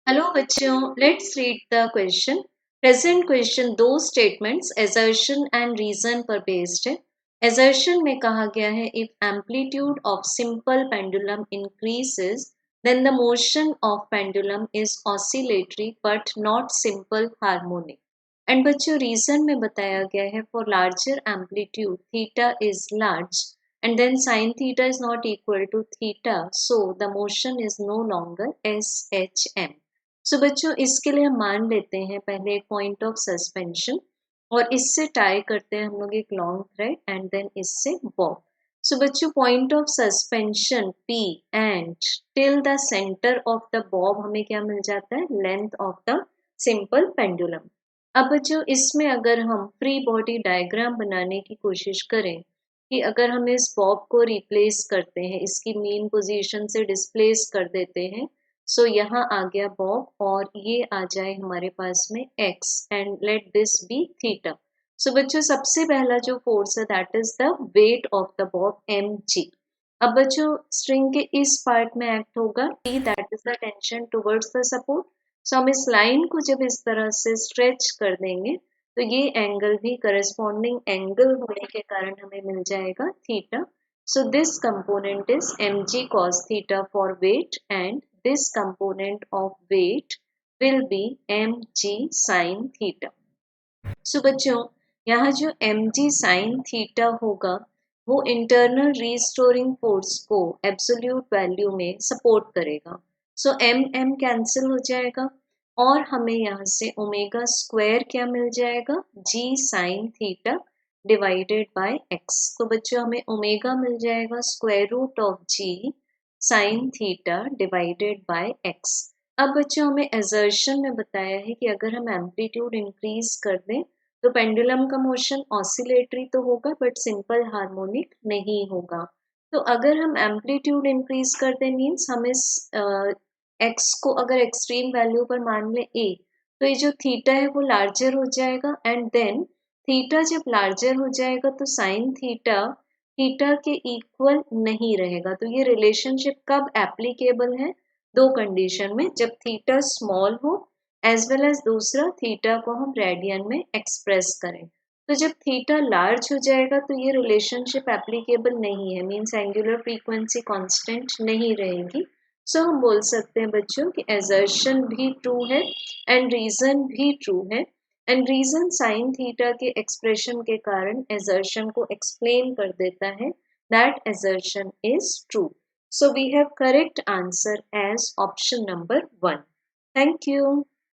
Hello बच्चों, let's read the question. Present question दो statements assertion and reason पर based है। assertion में कहा गया है if amplitude of simple pendulum increases then the motion of pendulum is oscillatory but not simple harmonic. And बच्चों reason में बताया गया है for larger amplitude theta is large and then sin theta is not equal to theta, so the motion is no longer SHM. सो बच्चों इसके लिए हम मान लेते हैं पहले एक पॉइंट ऑफ सस्पेंशन और इससे टाई करते हैं हम लोग एक लॉन्ग थ्रेड एंड देन इससे बॉब। सो बच्चों point of suspension P and till the centre of the Bob हमें क्या मिल जाता है, length of the simple pendulum. अब बच्चों इसमें अगर हम फ्री बॉडी डायग्राम बनाने की कोशिश करें कि अगर हम इस बॉब को रिप्लेस करते हैं, इसकी मीन पोजीशन से डिस्प्लेस कर देते हैं, सो यहाँ आ गया बॉब और ये आ जाए हमारे पास में x and let this be theta. So बच्चों सबसे पहला जो फोर्स है that is the weight of the bob mg। अब बच्चों स्ट्रिंग के इस पार्ट में एक्ट होगा T that is the tension towards the support. So हम इस लाइन को जब इस तरह से स्ट्रेच कर देंगे तो ये एंगल भी करस्पॉन्डिंग एंगल होने के कारण हमें मिल जाएगा theta. So this component is mg cos theta for weight and this component of weight will be mg sin theta। सो बच्चों यहाँ जो mg sin theta होगा वो इंटरनल रीस्टोरिंग फोर्स को एब्सोल्यूट वैल्यू में सपोर्ट करेगा। सो m कैंसिल हो जाएगा और हमें यहाँ से ओमेगा स्क्वायर क्या मिल जाएगा, g sin theta divided by x। तो बच्चों हमें ओमेगा मिल जाएगा square root of g sin theta divided by x। अब बच्चों हमें असर्शन में बताया है कि अगर हम एम्पलीट्यूड इंक्रीज कर दें तो पेंडुलम का मोशन ऑसिलेटरी तो होगा बट सिंपल हार्मोनिक नहीं होगा। तो अगर हम एम्पलीट्यूड इंक्रीज कर दें मीन्स हम इस x को अगर एक्सट्रीम वैल्यू पर मान ले a, तो ये जो थीटा है वो लार्जर हो जाएगा एंड देन थीटा जब लार्जर हो जाएगा तो साइन थीटा थीटा के इक्वल नहीं रहेगा। तो ये रिलेशनशिप कब एप्लीकेबल है, दो कंडीशन में, जब थीटा स्मॉल हो एज वेल एज दूसरा थीटा को हम रेडियन में एक्सप्रेस करें। तो जब थीटा लार्ज हो जाएगा तो ये रिलेशनशिप एप्लीकेबल नहीं है, मीन्स एंगुलर फ्रीक्वेंसी कांस्टेंट नहीं रहेगी। सो हम बोल सकते हैं बच्चों कि assertion भी ट्रू है एंड रीजन भी ट्रू है एंड रीजन साइन थीटा के एक्सप्रेशन के कारण assertion को एक्सप्लेन कर देता है that assertion is true। So we have correct answer as option number 1. Thank you.